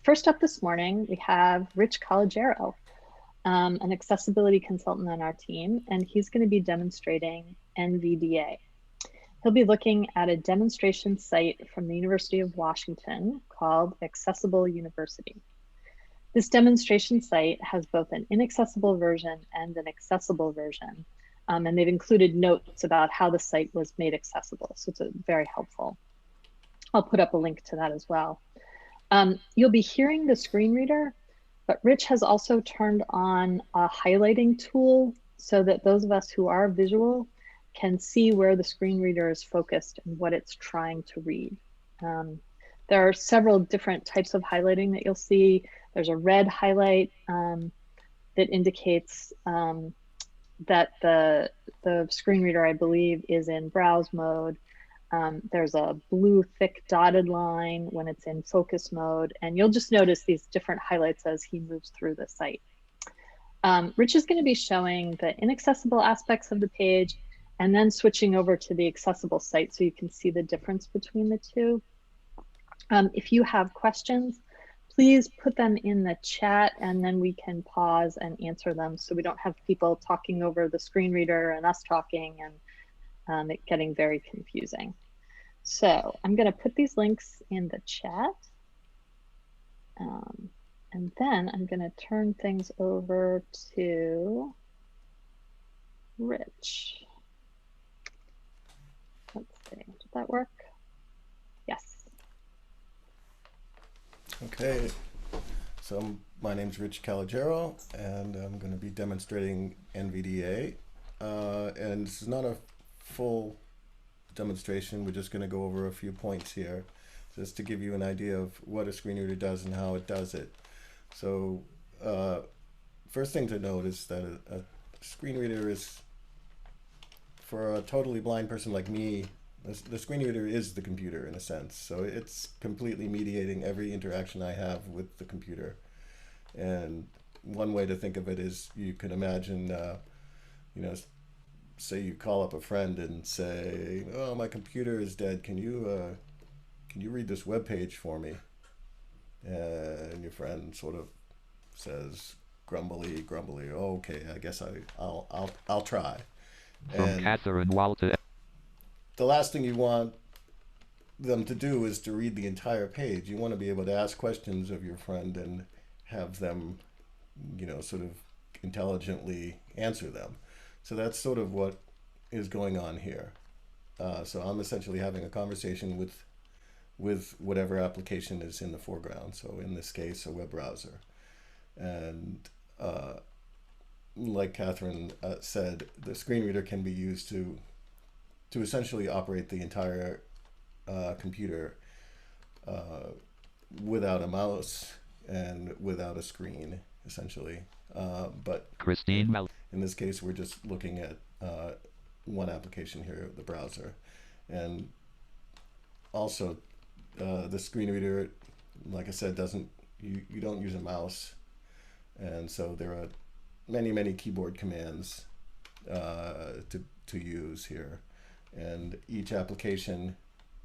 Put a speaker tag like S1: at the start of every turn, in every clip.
S1: First up this morning, we have Rich Collegero, an accessibility consultant on our team, and he's going to be demonstrating NVDA. He'll be looking at a demonstration site from the University of Washington called Accessible University. This demonstration site has both an inaccessible version and an accessible version, and they've included notes about how the site was made accessible, so it's very helpful. I'll put up a link to that as well. You'll be hearing the screen reader, but Rich has also turned on a highlighting tool so that those of us who are visual can see where the screen reader is focused and what it's trying to read. There are several different types of highlighting that you'll see. There's a red highlight that indicates that the screen reader, I believe, is in browse mode. There's a blue thick dotted line when it's in focus mode, and you'll just notice these different highlights as he moves through the site. Rich is going to be showing the inaccessible aspects of the page and then switching over to the accessible site so you can see the difference between the two. If you have questions, please put them in the chat and then we can pause and answer them so we don't have people talking over the screen reader and us talking and it getting very confusing. So I'm going to put these links in the chat. And then I'm going to turn things over to Rich. Let's see, did that work? Yes.
S2: Okay, so my name's Rich Calogero, and I'm going to be demonstrating NVDA. And this is not a full demonstration. We're just going to go over a few points here, just to give you an idea of what a screen reader does and how it does it. So, first thing to note is that a screen reader is, for a totally blind person like me, the screen reader is the computer in a sense. So it's completely mediating every interaction I have with the computer. And one way to think of it is you can imagine, you know, say you call up a friend and say, "Oh, my computer is dead. Can you read this web page for me?" And your friend sort of says grumbly, "Oh, okay, I guess I'll try."
S3: From
S2: And
S3: Catherine Walter.
S2: the last thing you want them to do is to read the entire page. You want to be able to ask questions of your friend and have them, you know, sort of intelligently answer them. So that's sort of what is going on here. So I'm essentially having a conversation with whatever application is in the foreground. So in this case, a web browser. And like Catherine said, the screen reader can be used to essentially operate the entire computer without a mouse and without a screen, essentially. But
S3: Christine
S2: in this case, we're just looking at one application here, the browser. And also, the screen reader, like I said, you don't use a mouse. And so there are many keyboard commands to use here. And each application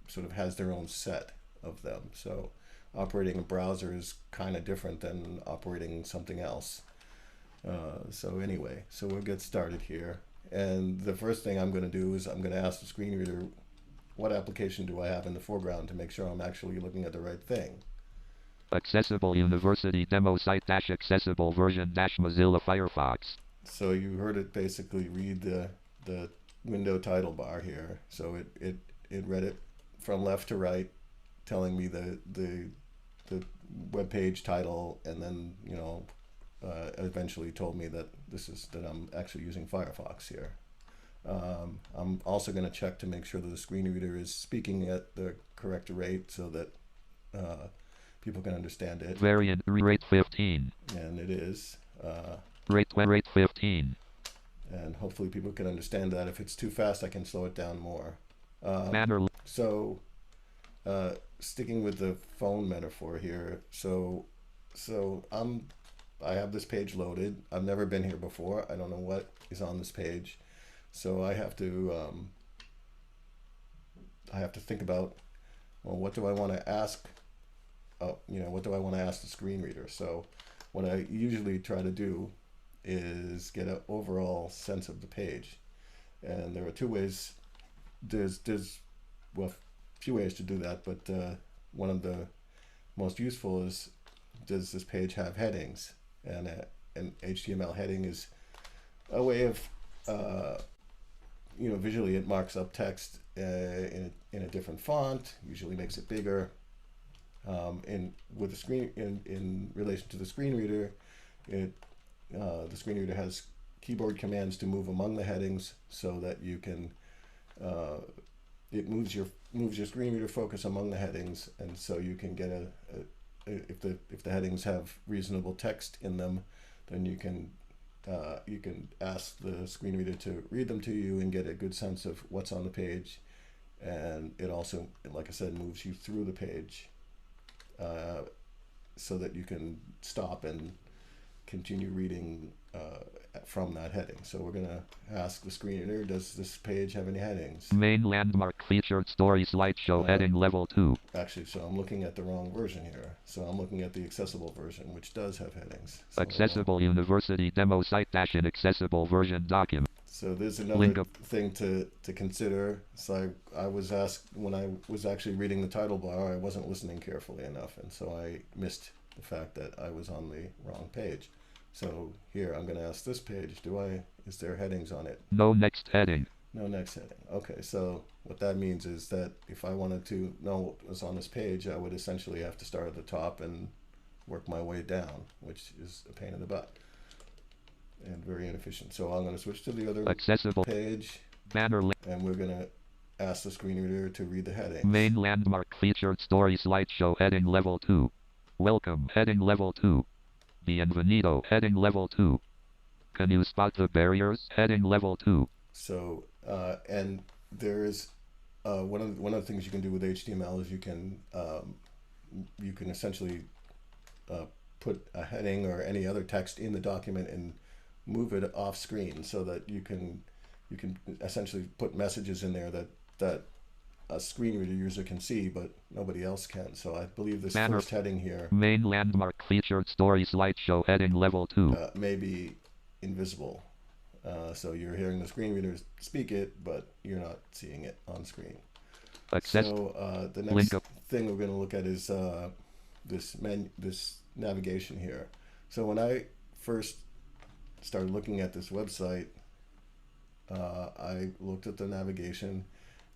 S2: sort of has their own set of them. So operating a browser is kind of different than operating something else. So anyway, so we'll get started here. And the first thing I'm going to do is I'm going to ask the screen reader, what application do I have in the foreground to make sure I'm actually looking at the right thing?
S3: Accessible University Demo Site - Accessible Version - Mozilla Firefox.
S2: So you heard it basically read the window title bar here. So it read it from left to right, telling me the web page title, and then, you know, eventually told me that that I'm actually using Firefox here. I'm also going to check to make sure that the screen reader is speaking at the correct rate so that people can understand it.
S3: Variant rate 15.
S2: And it is.
S3: Rate 15.
S2: And hopefully people can understand that. If it's too fast, I can slow it down more.
S3: Banner.
S2: So sticking with the phone metaphor here, so I have this page loaded. I've never been here before. I don't know what is on this page. So I have to think about, well, what do I want to ask what do I want to ask the screen reader? So what I usually try to do is get an overall sense of the page. And there are two ways. There's well, a few ways to do that, but one of the most useful is, does this page have headings? And an HTML heading is a way of visually it marks up text in a different font, usually makes it bigger. In relation to the screen reader, the screen reader has keyboard commands to move among the headings, so that you can it moves your screen reader focus among the headings, and so you can get if the headings have reasonable text in them, then you can ask the screen reader to read them to you and get a good sense of what's on the page. And it also, like I said, moves you through the page so that you can stop and continue reading from that heading. So we're going to ask the screen reader, does this page have any headings?
S3: Main landmark featured story slideshow heading level 2.
S2: Actually, so I'm looking at the wrong version here. So I'm looking at the accessible version, which does have headings. So,
S3: Accessible University Demo site-inaccessible version document.
S2: So there's another thing to consider. So I was asked, when I was actually reading the title bar, I wasn't listening carefully enough, and so I missed the fact that I was on the wrong page. So here I'm going to ask this page, is there headings on it?
S3: No next heading.
S2: No next heading. Okay, so what that means is that if I wanted to know what was on this page, I would essentially have to start at the top and work my way down, which is a pain in the butt and very inefficient. So I'm going to switch to the other
S3: accessible
S2: page,
S3: banner
S2: and we're going to ask the screen reader to read the headings.
S3: Main landmark featured story slideshow heading level 2. Welcome heading level 2. Bienvenido heading level 2. Can you spot the barriers heading level 2?
S2: So and there is one of the things you can do with HTML is you can essentially put a heading or any other text in the document and move it off screen, so that you can essentially put messages in there that a screen reader user can see, but nobody else can. So I believe this first heading here,
S3: main landmark featured story slideshow heading level 2,
S2: may be invisible. So you're hearing the screen reader speak it, but you're not seeing it on screen. So the next thing we're going to look at is this navigation here. So when I first started looking at this website, I looked at the navigation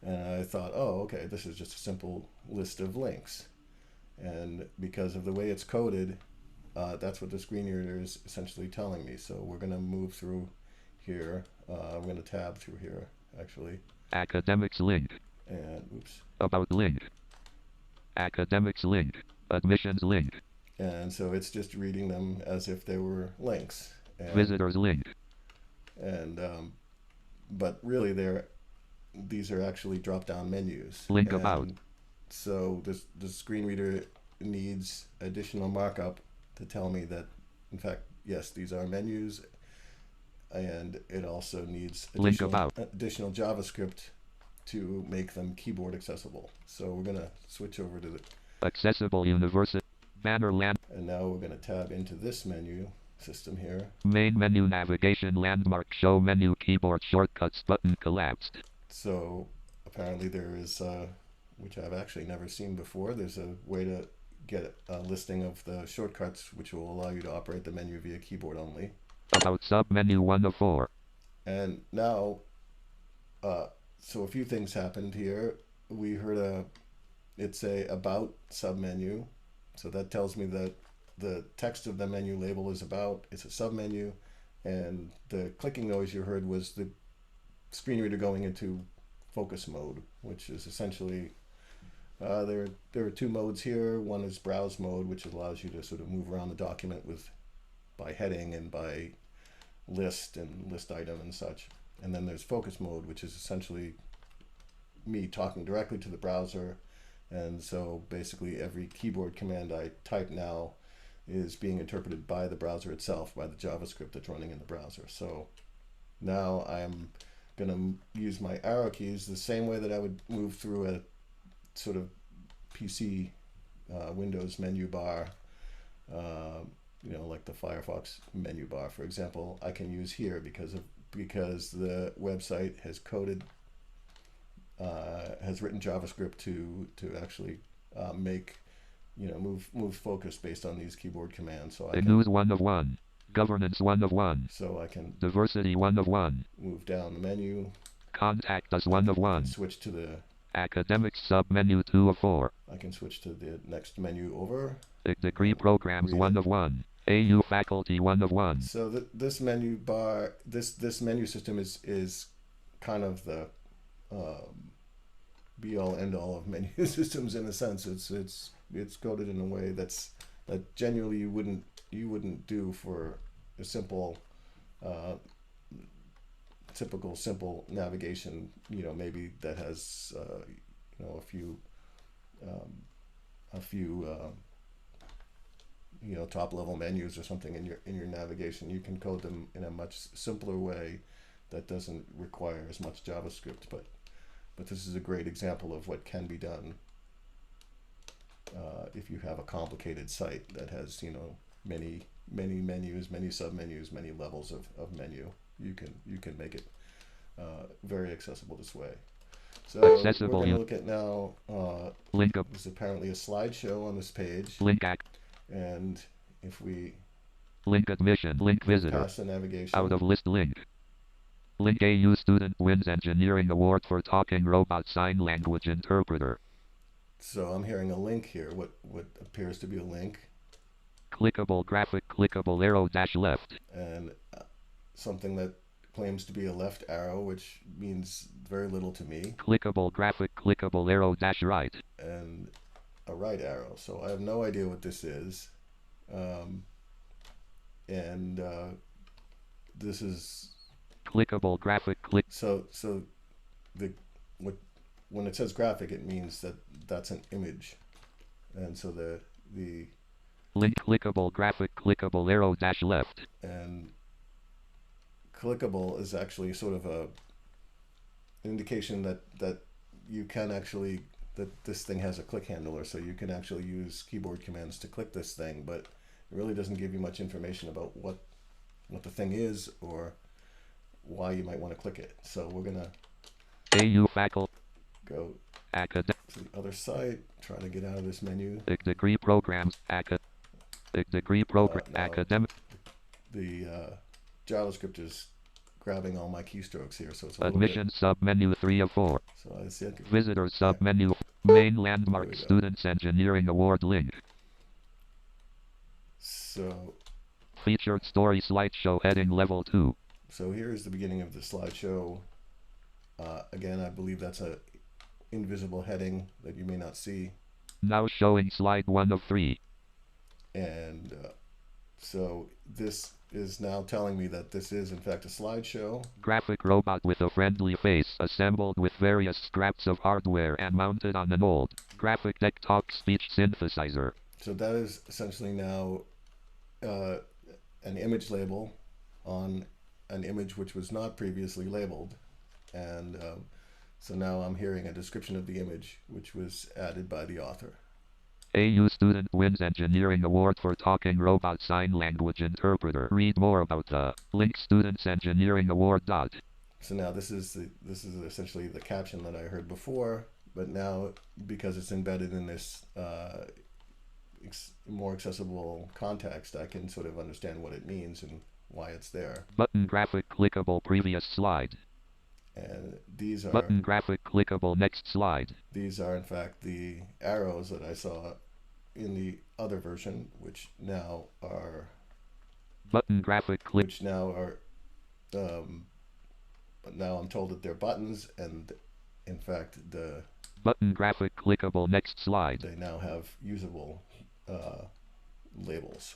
S2: and I thought, oh, okay, this is just a simple list of links. And because of the way it's coded, that's what the screen reader is essentially telling me. So we're going to move through here. I'm going to tab through here, actually.
S3: Academics link.
S2: And oops.
S3: About link. Academics link. Admissions link.
S2: And so it's just reading them as if they were links. And,
S3: visitors link.
S2: And but really these are actually drop-down menus.
S3: Link about.
S2: So the screen reader needs additional markup to tell me that, in fact, yes, these are menus, and it also needs additional JavaScript to make them keyboard accessible. So we're going to switch over to the
S3: accessible university banner land,
S2: and now we're going to tab into this menu system here.
S3: Main menu navigation landmark show menu keyboard shortcuts button collapsed.
S2: So apparently there is, which I've actually never seen before, there's a way to get a listing of the shortcuts which will allow you to operate the menu via keyboard only.
S3: About submenu 1 of 4.
S2: And now, so a few things happened here. We heard it's a about submenu. So that tells me that the text of the menu label is about, it's a submenu, and the clicking noise you heard was the screen reader going into focus mode, which is essentially, there are two modes here. One is browse mode, which allows you to sort of move around the document by heading and by list and list item and such. And then there's focus mode, which is essentially me talking directly to the browser. And so basically every keyboard command I type now is being interpreted by the browser itself, by the JavaScript that's running in the browser. So now I'm going to use my arrow keys the same way that I would move through a sort of PC Windows menu bar, like the Firefox menu bar, for example, I can use here because the website has coded, has written JavaScript to actually make, move focus based on these keyboard commands. So I can
S3: news 1 of 1, governance 1 of 1,
S2: so I can
S3: diversity 1 of 1,
S2: move down the menu,
S3: contact us 1 of 1,
S2: switch to the
S3: academics sub-menu 2 of 4,
S2: I can switch to the next menu over.
S3: degree programs 1 of 1, AU faculty 1 of 1.
S2: So this menu bar, this menu system is kind of the be all end all of menu systems in a sense. It's coded in a way that genuinely you wouldn't do for a simple typical simple navigation. Maybe that has a few top level menus or something in your navigation. You can code them in a much simpler way that doesn't require as much JavaScript, but this is a great example of what can be done if you have a complicated site that has many menus, many submenus, many levels of menu. You can make it very accessible this way. So
S3: accessible,
S2: we're going to look at now
S3: link up.
S2: There's apparently a slideshow on this page,
S3: Link
S2: and if we
S3: link admission, link visitor,
S2: pass the navigation
S3: out of list link. Link AU student wins engineering award for talking robot sign language interpreter.
S2: So I'm hearing a link here. What appears to be a link.
S3: Clickable graphic, clickable arrow dash left.
S2: And something that claims to be a left arrow, which means very little to me.
S3: Clickable graphic, clickable arrow dash right.
S2: And a right arrow. So I have no idea what this is. This is
S3: clickable graphic click.
S2: So when it says graphic, it means that's an image, and so the
S3: link clickable graphic clickable arrow dash left.
S2: And clickable is actually sort of an indication that you can actually that this thing has a click handler, so you can actually use keyboard commands to click this thing, but it really doesn't give you much information about what the thing is or why you might want to click it. So we're gonna
S3: AU faculty
S2: go
S3: academic
S2: to the other side, try to get out of this menu.
S3: Degree programs degree program academic.
S2: The JavaScript is grabbing all my keystrokes here, so it's a
S3: admission sub menu 3 of 4.
S2: So I see
S3: visitor sub menu main landmark students engineering award link.
S2: So
S3: featured story slideshow heading level 2.
S2: So here is the beginning of the slideshow. Again, I believe that's a invisible heading that you may not see.
S3: Now showing slide 1 of 3.
S2: And so this is now telling me that this is in fact a slideshow.
S3: Graphic robot with a friendly face assembled with various scraps of hardware and mounted on an old graphic desktop speech synthesizer.
S2: So that is essentially now an image label on an image which was not previously labeled. And so now I'm hearing a description of the image which was added by the author.
S3: AU student wins engineering award for talking robot sign language interpreter. Read more about the link students engineering award.
S2: So now this is essentially the caption that I heard before, but now because it's embedded in this more accessible context, I can sort of understand what it means and why it's there.
S3: Button graphic clickable previous slide.
S2: And these are
S3: button graphic clickable next slide.
S2: These are in fact the arrows that I saw in the other version, which now are
S3: button graphic click.
S2: Which now are now I'm told that they're buttons, and in fact the
S3: button graphic clickable next slide.
S2: They now have usable labels.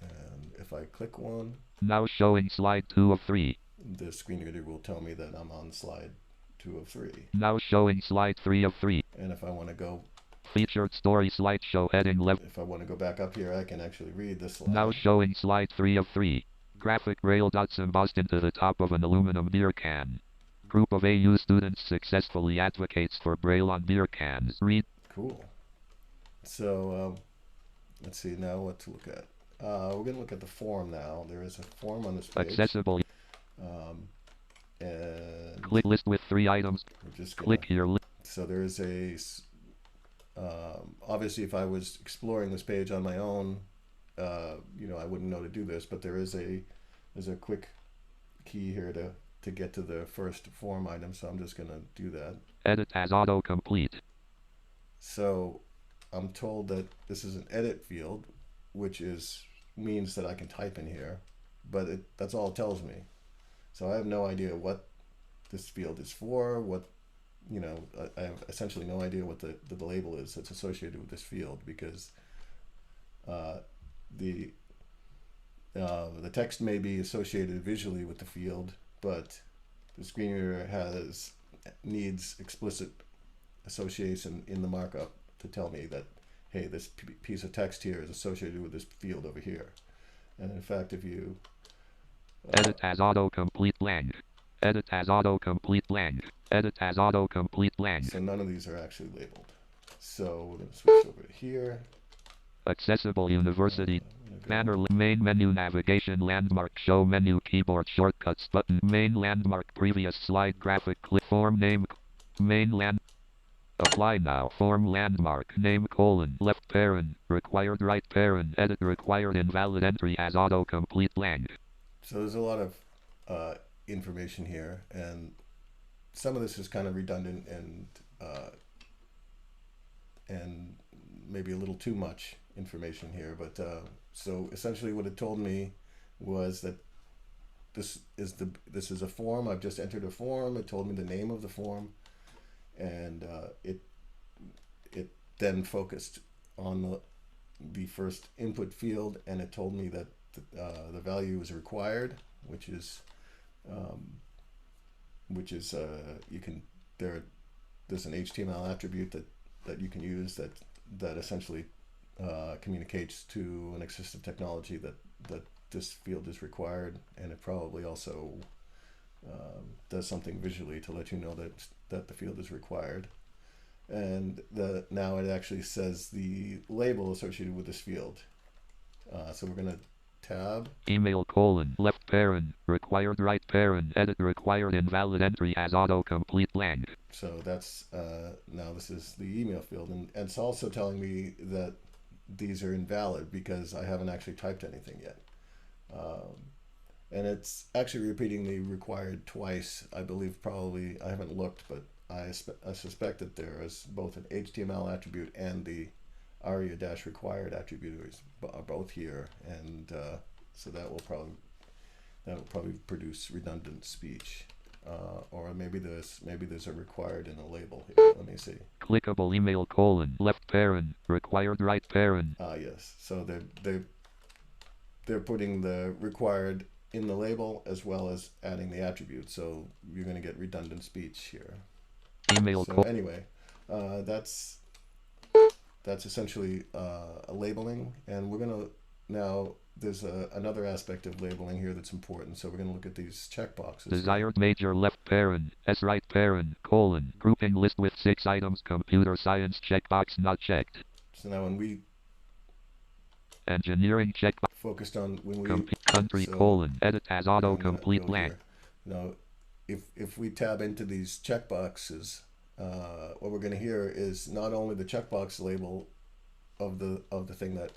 S2: And if I click one,
S3: now showing slide 2 of 3.
S2: The screen reader will tell me that I'm on slide 2 of 3.
S3: Now showing slide 3 of 3.
S2: And if I want to go
S3: featured story slideshow heading level.
S2: If I want to go back up here, I can actually read this slide.
S3: Now showing slide 3 of 3. Graphic braille dots embossed into the top of an aluminum beer can. Group of AU students successfully advocates for braille on beer cans. Read.
S2: Cool. So let's see now what to look at. We're going to look at the form now. There is a form on this page.
S3: Accessible.
S2: And
S3: click list with 3 items.
S2: We're just
S3: click here.
S2: So there is a, obviously if I was exploring this page on my own, you know, I wouldn't know to do this, but there's a quick key here to get to the first form item. So I'm just going to do that.
S3: Edit as autocomplete.
S2: So I'm told that this is an edit field, which means that I can type in here, but that's all it tells me. So I have no idea what this field is for, what, you know, I have essentially no idea what the label is that's associated with this field, because the text may be associated visually with the field, but the screen reader needs explicit association in the markup to tell me that, hey, this piece of text here is associated with this field over here. And in fact, if you
S3: edit as autocomplete blank. Edit as autocomplete blank. Edit as autocomplete blank.
S2: So none of these are actually labeled. So we're going to switch over to here.
S3: Accessible University. Banner main menu navigation landmark show menu keyboard shortcuts button main landmark previous slide graphic click form name main land apply now form landmark name colon left parent required right parent edit required invalid entry as autocomplete blank.
S2: So there's a lot of information here, and some of this is kind of redundant and maybe a little too much information here, but so essentially what it told me was that this is a form. I've just entered a form. It told me the name of the form, and it then focused on the first input field, and it told me that the value is required, which is there's an HTML attribute that you can use that essentially communicates to an assistive technology that this field is required, and it probably also does something visually to let you know that the field is required. And now it actually says the label associated with this field. So we're going to tab
S3: email colon left parent required right parent edit required invalid entry as autocomplete blank.
S2: So that's now this is the email field, and it's also telling me that these are invalid because I haven't actually typed anything yet. And it's actually repeating the required twice. I believe probably, I haven't looked, but I suspect that there is both an HTML attribute and the aria-required attribute are both here, and so that will probably produce redundant speech, or maybe there's a required in a label here. Let me see.
S3: Clickable email colon left parent required right parent.
S2: Yes. So they're putting the required in the label as well as adding the attribute. So you're going to get redundant speech here.
S3: Email.
S2: So anyway, that's essentially a labeling, and we're going to now. There's another aspect of labeling here that's important. So we're going to look at these checkboxes.
S3: Desired major left parent, S right parent, colon, grouping list with 6 items, computer science checkbox not checked.
S2: So now when we
S3: engineering checkbox
S2: focused on when we
S3: country colon, edit as autocomplete blank.
S2: Now, if we tab into these checkboxes, what we're going to hear is not only the checkbox label of the thing that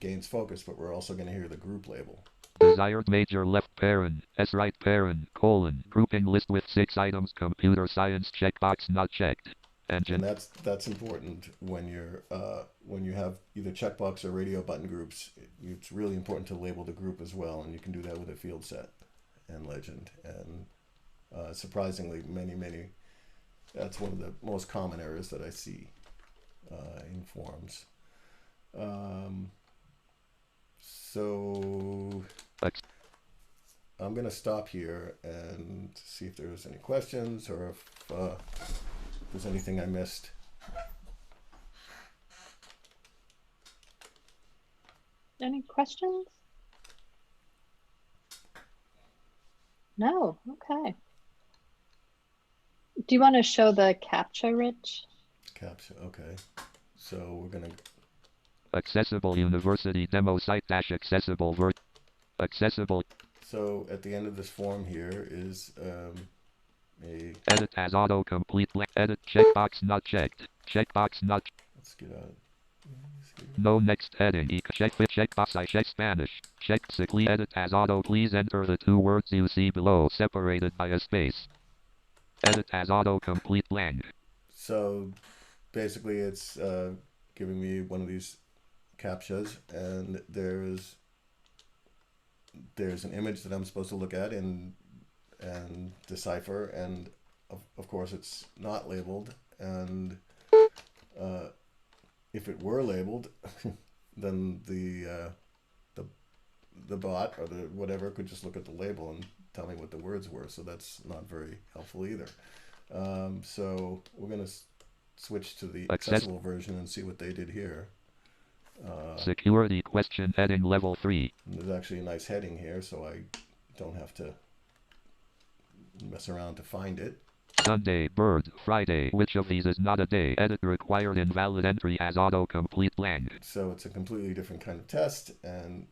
S2: gains focus, but we're also going to hear the group label.
S3: Desired major left parent, S right parent, colon, grouping list with 6 items, computer science checkbox not checked.
S2: And that's important when you have either checkbox or radio button groups. It's really important to label the group as well, and you can do that with a field set and legend. And surprisingly, many that's one of the most common errors that I see in forms. So I'm going to stop here and see if there's any questions or if there's anything I missed.
S1: Any questions? No. Okay. Do you want to show the CAPTCHA, Rich?
S2: CAPTCHA, okay. So we're going to
S3: Accessible University Demo Site dash accessible accessible.
S2: So at the end of this form here is a
S3: edit as autocomplete edit checkbox not checked. Checkbox not.
S2: Let's get out.
S3: No next heading. Checkbox I check Spanish. Check sickly edit as auto. Please enter the 2 words you see below separated by a space. Edit as autocomplete blank.
S2: So basically it's giving me one of these captchas, and there's an image that I'm supposed to look at and decipher, and of course it's not labeled, and if it were labeled then the bot or the whatever could just look at the label and tell me what the words were, so that's not very helpful either. So we're going to switch to the accessible version and see what they did here.
S3: Security question heading level 3.
S2: There's actually a nice heading here, so I don't have to mess around to find it.
S3: Sunday, bird, Friday. Which of these is not a day? Edit required invalid entry as autocomplete blank.
S2: So it's a completely different kind of test and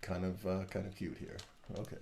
S2: kind of cute here. Okay.